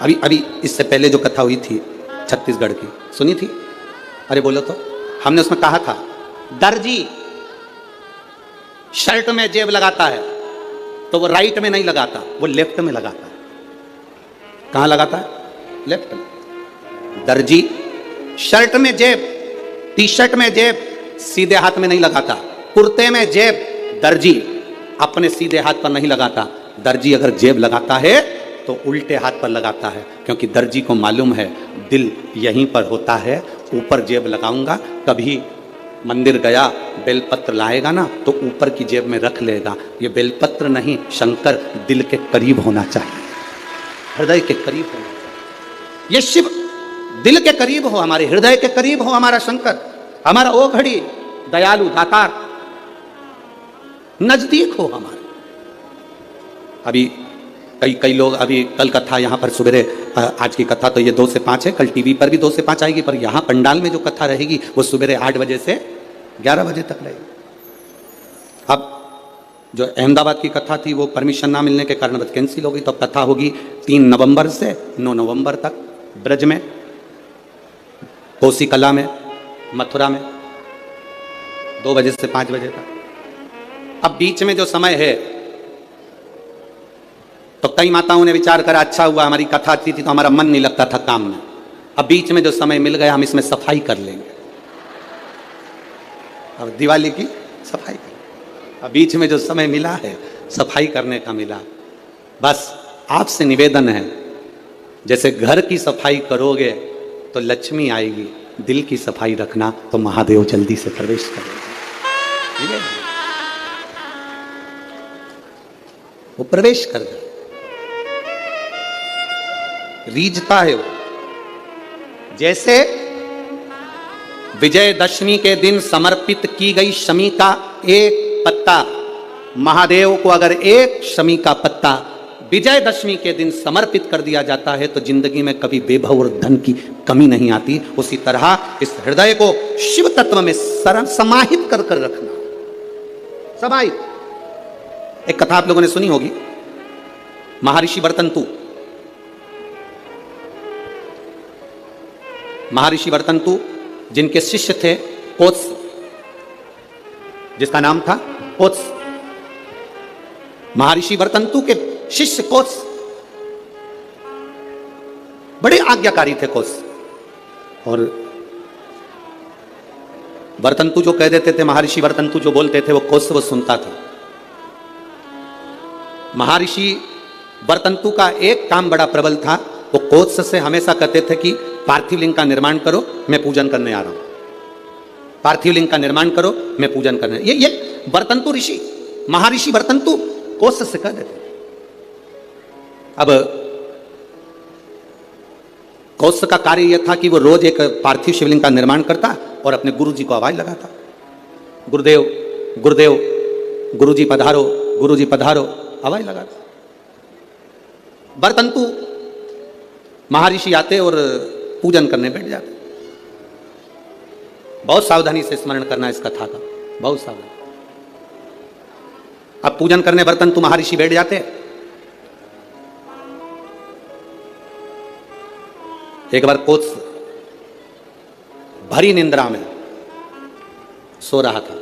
अभी इससे पहले जो कथा हुई थी छत्तीसगढ़ की, सुनी थी? अरे बोलो तो। हमने उसमें कहा था दर्जी शर्ट में जेब लगाता है तो वो राइट में नहीं लगाता, वो लेफ्ट में लगाता है। कहां लगाता है? लेफ्ट में। दर्जी शर्ट में जेब, टी शर्ट में जेब सीधे हाथ में नहीं लगाता। कुर्ते में जेब दर्जी अपने सीधे हाथ पर नहीं लगाता। दर्जी अगर जेब लगाता है तो उल्टे हाथ पर लगाता है, क्योंकि दर्जी को मालूम है दिल यहीं पर होता है। ऊपर जेब लगाऊंगा, कभी मंदिर गया बेलपत्र लाएगा ना तो ऊपर की जेब में रख लेगा। ये बेलपत्र नहीं, शंकर दिल के करीब होना चाहिए, हृदय के करीब होना चाहिए। ये शिव दिल के करीब हो, हमारे हृदय के करीब हो हमारा शंकर, हमारा ओ घड़ी दयालु दातार नजदीक हो हमारे। अभी कई लोग, अभी कल कथा यहाँ पर सवेरे, आज की कथा तो ये 2 से 5 है, कल टीवी पर भी 2 से 5 आएगी, पर यहाँ पंडाल में जो कथा रहेगी वो सवेरे 8 बजे से 11 बजे तक रहेगी। अब जो अहमदाबाद की कथा थी वो परमिशन ना मिलने के कारण बस कैंसिल हो गई, तो कथा होगी 3 नवंबर से 9 नवंबर तक ब्रज में, कोसी कला में, मथुरा में 2 बजे से 5 बजे तक। अब बीच में जो समय है, तो कई माताओं ने विचार करा, अच्छा हुआ हमारी कथा आती थी तो हमारा मन नहीं लगता था काम में, अब बीच में जो समय मिल गया हम इसमें सफाई कर लेंगे। अब दिवाली की सफाई कर, अब बीच में जो समय मिला है सफाई करने का मिला। बस आपसे निवेदन है, जैसे घर की सफाई करोगे तो लक्ष्मी आएगी, दिल की सफाई रखना तो महादेव जल्दी से प्रवेश करेगा। ठीक है, वो प्रवेश कर गए, रीझता है वो। जैसे विजयदशमी के दिन समर्पित की गई शमी का एक पत्ता, महादेव को अगर एक शमी का पत्ता विजयदशमी के दिन समर्पित कर दिया जाता है तो जिंदगी में कभी बेभव और धन की कमी नहीं आती। उसी तरह इस हृदय को शिव तत्व में समाहित कर कर रखना, समाहित। एक कथा आप लोगों ने सुनी होगी, महर्षि वर्तंतु। महर्षि वर्तंतु जिनके शिष्य थे कोत्स, जिसका नाम था कोत्स। महर्षि वर्तंतु के शिष्य कोत्स बड़े आज्ञाकारी थे कोत्स, और वर्तंतु जो कह देते थे, महर्षि वर्तंतु जो बोलते थे वो कोत्स वो सुनता था। महर्षि वर्तंतु का एक काम बड़ा प्रबल था, वो कोत्स से हमेशा कहते थे कि पार्थिव लिंग का निर्माण करो, मैं पूजन करने आ रहा हूं। पार्थिव लिंग का निर्माण करो, मैं पूजन करने। ये वर्तंतु ऋषि, महर्षि वर्तंतु कोत्स से कह देते। अब कोत्स का कार्य यह था कि वो रोज एक पार्थिव शिवलिंग का निर्माण करता और अपने गुरु जी को आवाज लगाता, गुरुदेव गुरुदेव, गुरु जी पधारो, गुरु जी पधारो, आवाज लगाता। वर्तंतु महर्षि आते और पूजन करने बैठ जाते। बहुत सावधानी से स्मरण करना इस कथा का, बहुत सावधानी। अब पूजन करने वर्तंतु महर्षि बैठ जाते। एक बार कोत्स भरी निंद्रा में सो रहा था,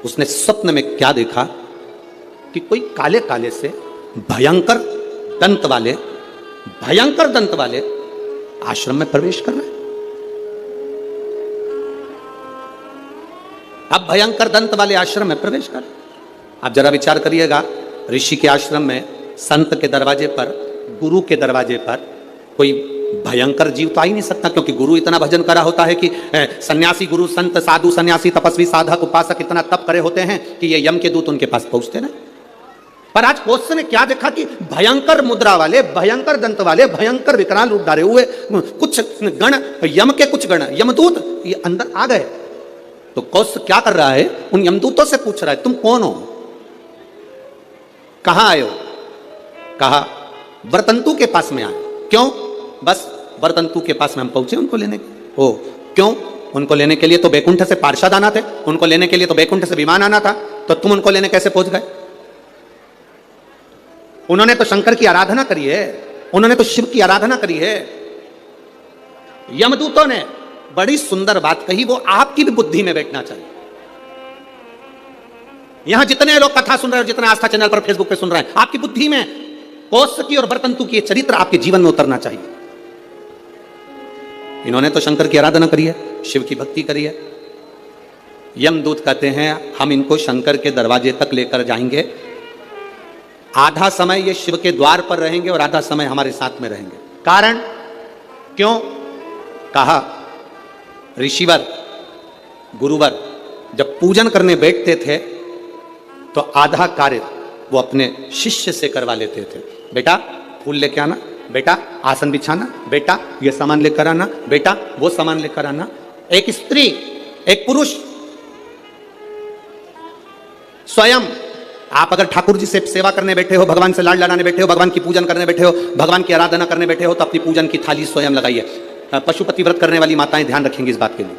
उसने स्वप्न में क्या देखा कि कोई काले काले से भयंकर दंत वाले आश्रम में प्रवेश कर रहे हैं। अब भयंकर दंत वाले आश्रम में प्रवेश कर, आप जरा विचार करिएगा, ऋषि के आश्रम में, संत के दरवाजे पर, गुरु के दरवाजे पर कोई भयंकर जीव तो आ ही नहीं सकता, क्योंकि गुरु इतना भजन करा होता है कि सन्यासी गुरु, संत, साधु, सन्यासी, तपस्वी, साधक, उपासक इतना तप करे होते हैं कि ये यम के दूत उनके पास पहुंचते ना। पर आज कोत्स ने क्या देखा कि भयंकर मुद्रा वाले, भयंकर दंत वाले, भयंकर विकराल रूप धारे हुए कुछ गण, यम के कुछ गण, यमदूत ये अंदर आ गए। तो कोत्स क्या कर रहा है, उन यमदूतों से पूछ रहा है, तुम कौन हो, कहां आए हो? कहा वर्तंतु के पास में आए। क्यों? बस वर्तंतु के पास में हम पहुंचे उनको लेने के। ओ क्यों? उनको लेने के लिए तो बैकुंठ से पार्षद आना थे, उनको लेने के लिए तो बैकुंठ से विमान आना था, तो तुम उनको लेने कैसे पहुंच गए? उन्होंने तो शंकर की आराधना करी है, उन्होंने तो शिव की आराधना करी है। यमदूतों ने बड़ी सुंदर बात कही, वो आपकी भी बुद्धि में बैठना चाहिए। यहां जितने लोग कथा सुन रहे हो, जितने आस्था चैनल पर, फेसबुक पे सुन रहे हैं, आपकी बुद्धि में कोत्स की और वर्तंतु की चरित्र आपके जीवन में उतरना चाहिए। इन्होंने तो शंकर की आराधना करी है, शिव की भक्ति करी है। यमदूत कहते हैं हम इनको शंकर के दरवाजे तक लेकर जाएंगे, आधा समय ये शिव के द्वार पर रहेंगे और आधा समय हमारे साथ में रहेंगे। कारण क्यों? कहा ऋषिवर, गुरुवर जब पूजन करने बैठते थे तो आधा कार्य वो अपने शिष्य से करवा लेते थे। बेटा फूल लेके आना, बेटा आसन बिछाना, बेटा ये सामान लेकर आना, बेटा वो सामान लेकर आना। एक स्त्री, एक पुरुष, स्वयं आप अगर ठाकुर जी से सेवा करने बैठे हो, भगवान से लाड लड़ाने बैठे हो, भगवान की पूजन करने बैठे हो, भगवान की आराधना करने बैठे हो, तो अपनी पूजन की थाली स्वयं लगाइए। पशुपति व्रत करने वाली माताएं ध्यान रखेंगी इस बात के लिए।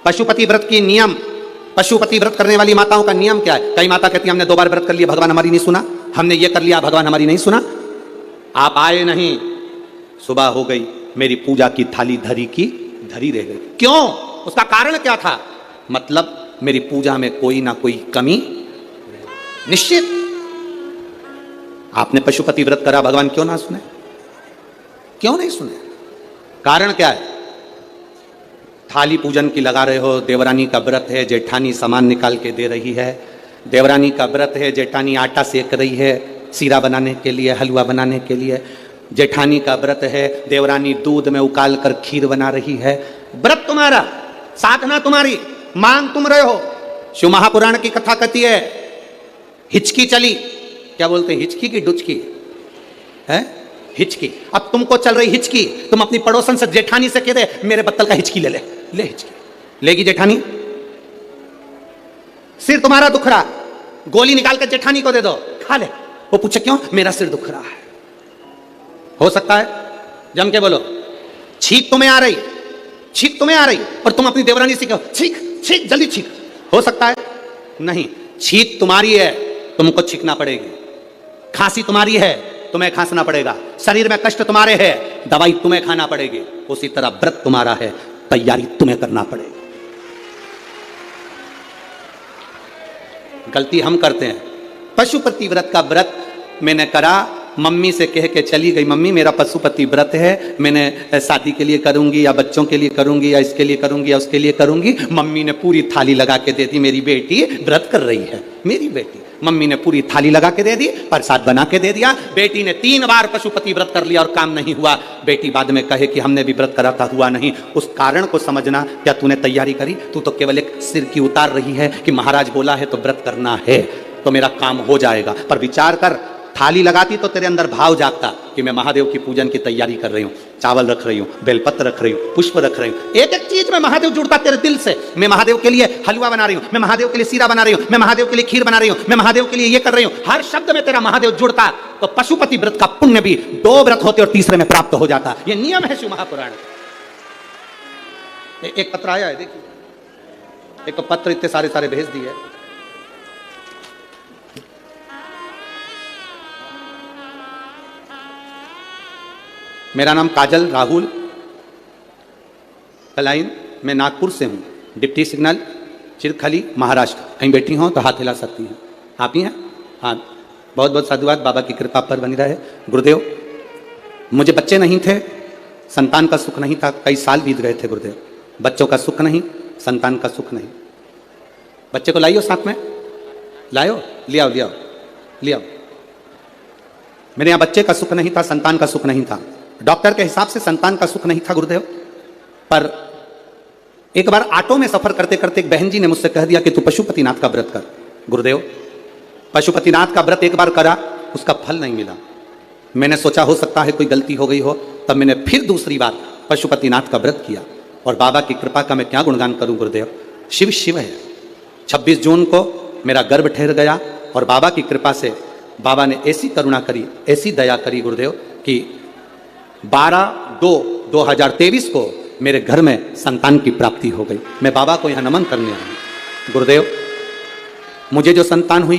पशुपति व्रत की नियम, पशुपति व्रत करने वाली माताओं का नियम क्या है? कई माता कहती है हमने 2 बार व्रत कर लिया, भगवान हमारी नहीं सुना, हमने ये कर लिया, भगवान हमारी नहीं सुना। आप आए नहीं, सुबह हो गई, मेरी पूजा की थाली धरी की धरी रह गई। क्यों? उसका कारण क्या था? मतलब मेरी पूजा में कोई ना कोई कमी निश्चित। आपने पशुपति व्रत करा, भगवान क्यों ना सुने? क्यों नहीं सुने? कारण क्या है? थाली पूजन की लगा रहे हो, देवरानी का व्रत है, जेठानी सामान निकाल के दे रही है, देवरानी का व्रत है, जेठानी आटा सेक रही है सीरा बनाने के लिए, हलवा बनाने के लिए, जेठानी का व्रत है, देवरानी दूध में उकाल कर खीर बना रही है। व्रत तुम्हारा, साधना तुम्हारी, मांग तुम रहे हो। शिव महापुराण की कथा कहती है, हिचकी चली, क्या बोलते हैं, हिचकी की डुचकी है, हिचकी। अब तुमको चल रही हिचकी, तुम अपनी पड़ोसन से, जेठानी से कह दे मेरे बत्तल का हिचकी ले ले, ले हिचकी लेगी जेठानी? सिर तुम्हारा दुख रहा, गोली निकाल कर जेठानी को दे दो, खा ले। वो पूछे क्यों? मेरा सिर दुख रहा है। हो सकता है? जम के बोलो। छींक तुम्हें आ रही, छींक तुम्हें आ रही, और तुम अपनी देवरानी से कहो छींक छींक जल्दी छींक। हो सकता है? नहीं। छींक तुम्हारी है, तुमको छींकना पड़ेगी। खांसी तुम्हारी है, तुम्हें खांसना पड़ेगा। शरीर में कष्ट तुम्हारे है, दवाई तुम्हें खाना पड़ेगी। उसी तरह व्रत तुम्हारा है, तैयारी तुम्हें करना पड़ेगी। गलती हम करते हैं। पशुपति व्रत का व्रत मैंने करा, मम्मी से कह के चली गई, मम्मी मेरा पशुपति व्रत है, मैंने शादी के लिए करूंगी या बच्चों के लिए करूंगी या इसके लिए करूंगी या उसके लिए करूंगी। मम्मी ने पूरी थाली लगा के दे दी, मेरी बेटी व्रत कर रही है, मेरी बेटी। मम्मी ने पूरी थाली लगा के दे दी, प्रसाद बना के दे दिया। बेटी ने 3 बार पशुपति व्रत कर लिया और काम नहीं हुआ। बेटी बाद में कहे कि हमने भी व्रत करा था, हुआ नहीं। उस कारण को समझना। क्या तूने तैयारी करी? तू तो केवल एक सिर की उतार रही है कि महाराज बोला है तो व्रत करना है, तो मेरा काम हो जाएगा। पर विचार कर, थाली लगाती तो तेरे अंदर भाव जागता कि मैं महादेव की पूजन की तैयारी कर रही हूँ, चावल रख रही हूँ, बेलपत्र रख रही हूँ, पुष्प रख रही हूँ। एक एक चीज में महादेव जुड़ता तेरे दिल से। मैं महादेव के लिए हलवा बना रही हूँ, मैं महादेव के लिए सीरा बना रही हूँ, मैं महादेव के लिए खीर बना रही हूँ, मैं महादेव के लिए ये कर रही हूँ। हर शब्द में तेरा महादेव जुड़ता, तो पशुपति व्रत का पुण्य भी 2 व्रत होते और तीसरे में प्राप्त हो जाता। ये नियम है शिव महापुराण। एक पत्र आया है, देखिए, एक पत्र इतने सारे भेज दिए। मेरा नाम काजल राहुल कलाइन, मैं नागपुर से हूँ, डिप्टी सिग्नल चिरखली महाराष्ट्र। कहीं बैठी हो तो हाथ हिला सकती हैं। आप ही हैं? हाँ, बहुत बहुत साधुवाद, बाबा की कृपा पर बनी रहे। गुरुदेव, मुझे बच्चे नहीं थे, संतान का सुख नहीं था, कई साल बीत गए थे गुरुदेव। बच्चों का सुख नहीं, संतान का सुख नहीं। बच्चे को लाइयो साथ में, लाओ, ले आओ ले आओ ले आओ। मेरे यहाँ बच्चे का सुख नहीं था, संतान का सुख नहीं था। डॉक्टर के हिसाब से संतान का सुख नहीं था गुरुदेव। पर एक बार ऑटो में सफर करते करते एक बहन जी ने मुझसे कह दिया कि तू पशुपतिनाथ का व्रत कर। गुरुदेव, पशुपतिनाथ का व्रत एक बार करा, उसका फल नहीं मिला। मैंने सोचा हो सकता है कोई गलती हो गई हो, तब मैंने फिर दूसरी बार पशुपतिनाथ का व्रत किया। और बाबा की कृपा का मैं क्या गुणगान करूं गुरुदेव। शिव शिव है। 26 जून को मेरा गर्भ ठहर गया और बाबा की कृपा से बाबा ने ऐसी करुणा करी, ऐसी दया करी गुरुदेव कि 12/2/2023 को मेरे घर में संतान की प्राप्ति हो गई। मैं बाबा को यहाँ नमन करने आया। गुरुदेव, मुझे जो संतान हुई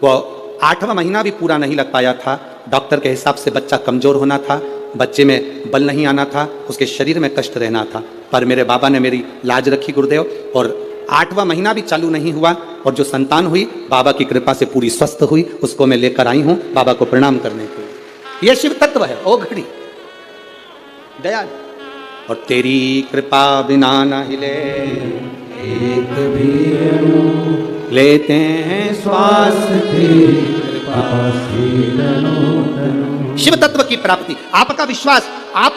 वो 8वां महीना भी पूरा नहीं लग पाया था। डॉक्टर के हिसाब से बच्चा कमजोर होना था, बच्चे में बल नहीं आना था, उसके शरीर में कष्ट रहना था। पर मेरे बाबा ने मेरी लाज रखी गुरुदेव, और 8वां महीना भी चालू नहीं हुआ और जो संतान हुई बाबा की कृपा से पूरी स्वस्थ हुई। उसको मैं लेकर आई हूँ बाबा को प्रणाम करने के लिए। यह शिव तत्व है, ओ घड़ी दयाल। और तेरी कृपा बिना न हिले एक भी लेते हैं श्वास, तेरी कृपा से। शिव तत्व की प्राप्ति, आपका विश्वास। आप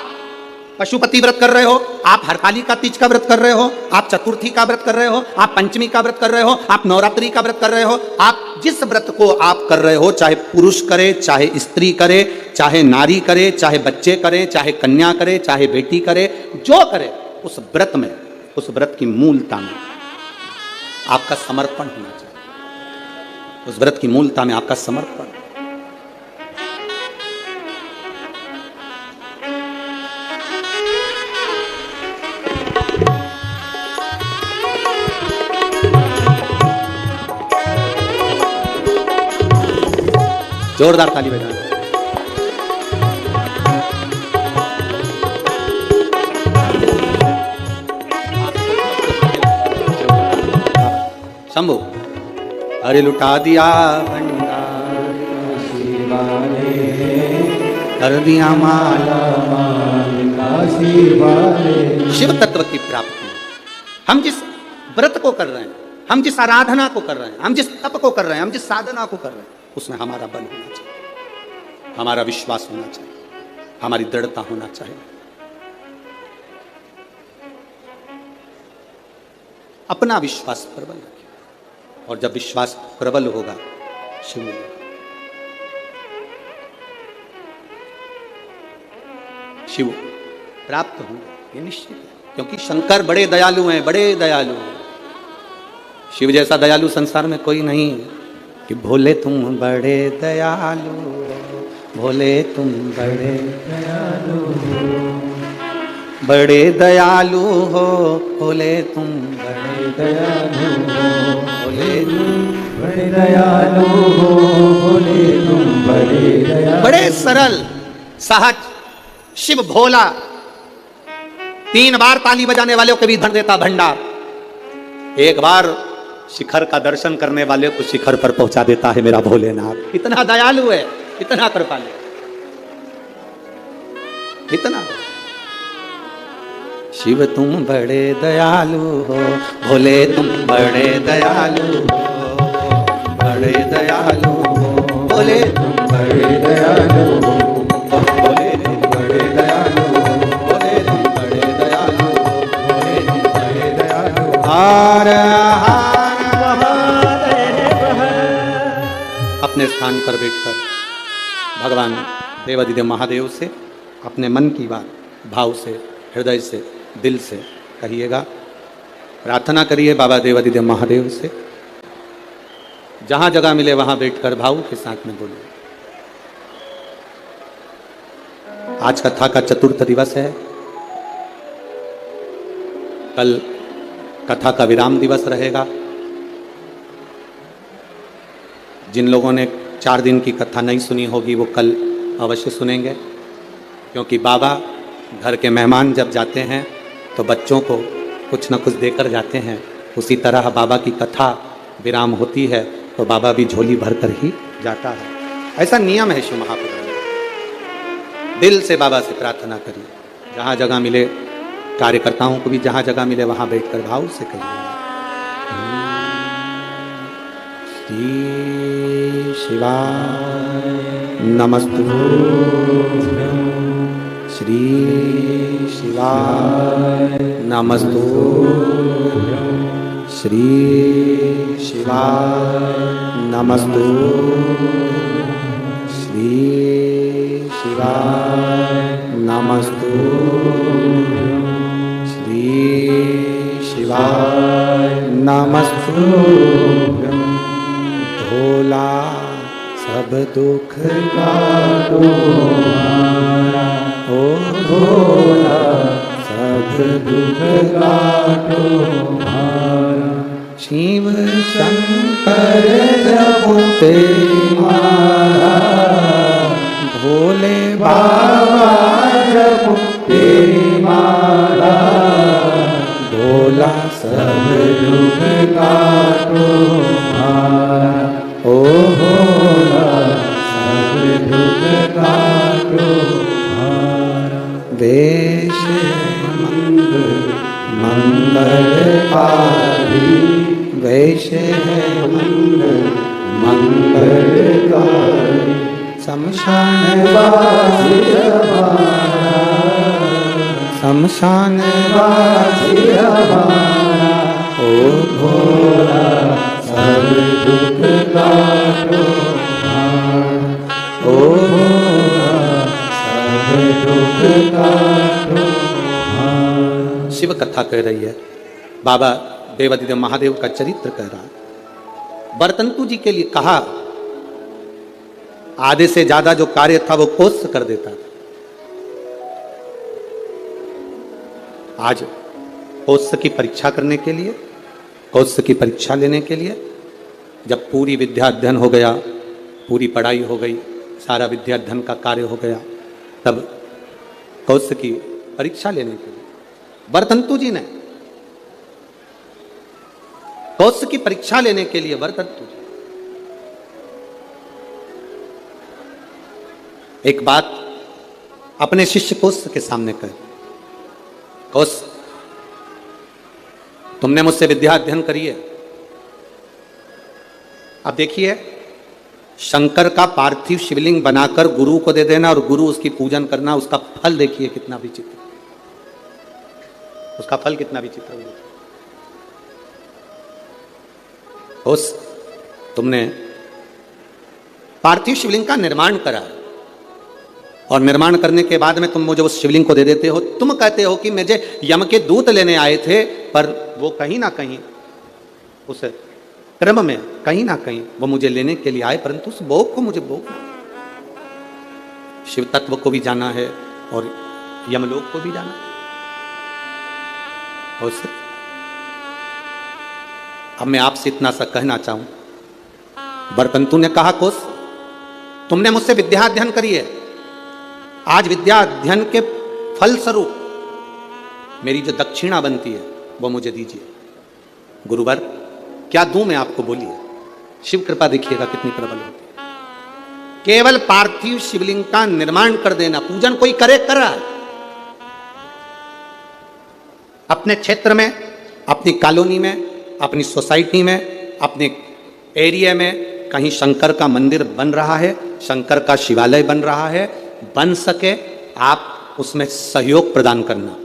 पशुपति व्रत कर रहे हो, आप हरतालिका तीज का व्रत कर रहे हो, आप चतुर्थी का व्रत कर रहे हो, आप पंचमी का व्रत कर रहे हो, आप नवरात्रि का व्रत कर रहे हो। आप जिस व्रत को आप कर रहे हो, चाहे पुरुष करे, चाहे स्त्री करे, चाहे नारी करे, चाहे बच्चे करे, चाहे कन्या करे, चाहे बेटी करे, जो करे, उस व्रत में, उस व्रत की मूलता में आपका समर्पण होना चाहिए। उस व्रत की मूलता में आपका समर्पण। जोरदार ताली बजाना। शंभू, अरे लुटा दिया भंडार, काशी वाले कर दिया माला काशी वाले। शिव तत्व की प्राप्ति, हम जिस व्रत को कर रहे हैं, हम जिस आराधना को कर रहे हैं, हम जिस तप को कर रहे हैं, हम जिस साधना को कर रहे हैं, उसमें हमारा बल होना चाहिए, हमारा विश्वास होना चाहिए, हमारी दृढ़ता होना चाहिए। अपना विश्वास प्रबल रखिए, और जब विश्वास प्रबल होगा शिव मिलेगा। शिव प्राप्त होंगे ये निश्चित है, क्योंकि शंकर बड़े दयालु हैं, बड़े दयालु हैं। शिव जैसा दयालु संसार में कोई नहीं है। कि भोले तुम बड़े दयालु हो, भोले तुम बड़े दयालु बड़े दयालु हो, भोले तुम बड़े दयालु हो, भोले बड़े दयालु हो, भोले तुम बड़े दयालु। बड़े सरल सहज शिव भोला, 3 बार ताली बजाने वाले को भी धन देता भंडार, 1 बार शिखर का दर्शन करने वाले को शिखर पर पहुंचा देता है मेरा भोलेनाथ। इतना दयालु है, इतना कृपालु, इतना। शिव तुम बड़े दयालु हो, भोले तुम बड़े दयालु हो, बड़े दयालु हो, भोले तुम बड़े दयालु हो, भोले तुम बड़े दयालु हो, भोले तुम बड़े दयालु हो, भोले तुम बड़े दयालु हो। हर हर महादेव। अपने स्थान पर बैठकर भगवान देवादिदेव महादेव से अपने मन की बात भाव से, हृदय से, दिल से कहिएगा, प्रार्थना करिए बाबा देवादिदेव महादेव से। जहां जगह मिले वहां बैठकर भाव के साथ में बोलिए। आज कथा का चतुर्थ दिवस है, कल कथा का विराम दिवस रहेगा। जिन लोगों ने 4 दिन की कथा नहीं सुनी होगी वो कल अवश्य सुनेंगे, क्योंकि बाबा घर के मेहमान जब जाते हैं तो बच्चों को कुछ न कुछ देकर जाते हैं। उसी तरह बाबा की कथा विराम होती है तो बाबा भी झोली भरकर ही जाता है। ऐसा नियम है शिव महापुराण में। दिल से बाबा से प्रार्थना करिए, जहाँ जगह मिले, कार्यकर्ताओं को भी जहाँ जगह मिले वहाँ बैठकर भाव से कहिए। श्री शिवाय नमस्तुभ्यं, श्री शिवाय नमस्तुभ्यं, श्री शिवाय नमस्तुभ्यं, श्री शिवाय नमस्तुभ्यं, श्री शिवाय नमस्तुभ्यं। भोला सब दुख काटो हमारा, ओ भोला सब दुख काटो हमारा। शिव शंकर जपो तेरी माला, भोले बाबा जपो तेरी माला। भोला सब दुख काटो हमारा, ओ भोला सब दुख काटो हमारा। वेश मंगलकारी, वेश है मंगलकारी। शमशान वासी हमारा, शमशान वासी हमारा। ओ भोला सब दुख काटो हमारा, ओ भोला सब दुख काटो हमारा। शिव कथा कह रही है, बाबा देवादिदेव महादेव का चरित्र कह रहा है। बरतंतु जी के लिए कहा, आधे से ज्यादा जो कार्य था वो कोस कर देता था। आज कोस की परीक्षा करने के लिए, कोस की परीक्षा लेने के लिए, जब पूरी विद्या अध्ययन हो गया, पूरी पढ़ाई हो गई, सारा विद्या अध्ययन का कार्य हो गया, तब कोस की परीक्षा लेने के लिए बरतंतु जी ने, कोस की परीक्षा लेने के लिए बरतंतु जी एक बात अपने शिष्य कोस के सामने कहे, कोस तुमने मुझसे विद्या अध्ययन करी है। अब देखिए, शंकर का पार्थिव शिवलिंग बनाकर गुरु को दे देना और गुरु उसकी पूजन करना, उसका फल देखिए कितना विचित्र, उसका फल कितना विचित्र होगा। उस तुमने पार्थिव शिवलिंग का निर्माण करा और निर्माण करने के बाद में तुम मुझे उस शिवलिंग को दे देते हो। तुम कहते हो कि मुझे यम के दूत लेने आए थे, पर वो कहीं ना कहीं उस क्रम में कहीं ना कहीं वो मुझे लेने के लिए आए, परंतु उस भोग को मुझे भोग शिव तत्व को भी जाना है और यमलोक को भी जाना है। उस अब मैं आपसे इतना सा कहना चाहूं, बरतंतु ने कहा, कोस तुमने मुझसे विद्या अध्ययन करी है, आज विद्या अध्ययन के फल स्वरूप मेरी जो दक्षिणा बनती है वो मुझे दीजिए। गुरुवर क्या दूं मैं आपको, बोलिए। शिव कृपा देखिएगा कितनी प्रबल होती है। केवल पार्थिव शिवलिंग का निर्माण कर देना, पूजन कोई करे कर रहा है अपने क्षेत्र में, अपनी कॉलोनी में, अपनी सोसाइटी में, अपने एरिया में, कहीं शंकर का मंदिर बन रहा है, शंकर का शिवालय बन रहा है, बन सके आप उसमें सहयोग प्रदान करना,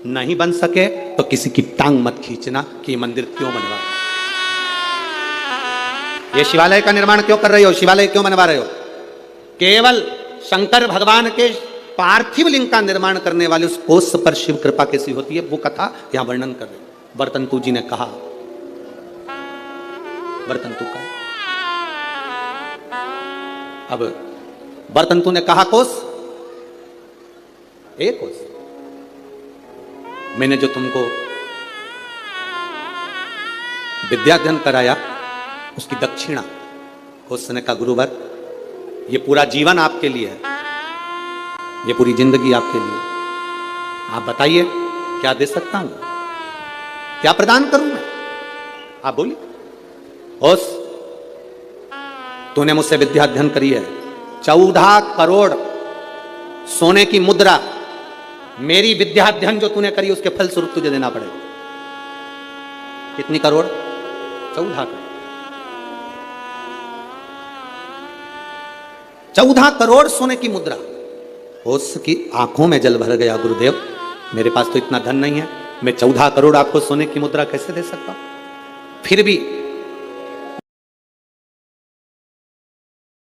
नहीं बन सके तो किसी की टांग मत खींचना कि ये मंदिर क्यों बनवा, ये शिवालय का निर्माण क्यों कर रहे हो, शिवालय क्यों बनवा रहे हो। केवल शंकर भगवान के पार्थिव लिंग का निर्माण करने वाले उस कोष पर शिव कृपा कैसी होती है, वो कथा यहां वर्णन कर रहे। बरतंतु जी ने कहा, बरतंतु का अब बरतंतु ने कहा, कोस एक कोस मैंने जो तुमको विद्याध्ययन कराया उसकी दक्षिणा। कोस ने कहा, गुरुवर ये पूरा जीवन आपके लिए है, ये पूरी जिंदगी आपके लिए, आप बताइए क्या दे सकता हूं, क्या प्रदान करूं मैं, आप बोलिए। होश, तूने मुझसे विद्या अध्ययन करी है, 14 करोड़ सोने की मुद्रा मेरी विद्या अध्ययन जो तूने करी उसके फल स्वरूप तुझे देना पड़ेगा। कितनी करोड़? 14 करोड़। 14 करोड़ सोने की मुद्रा। होश की आंखों में जल भर गया, गुरुदेव मेरे पास तो इतना धन नहीं है, मैं 14 करोड़ आपको सोने की मुद्रा कैसे दे सकता हूं। फिर भी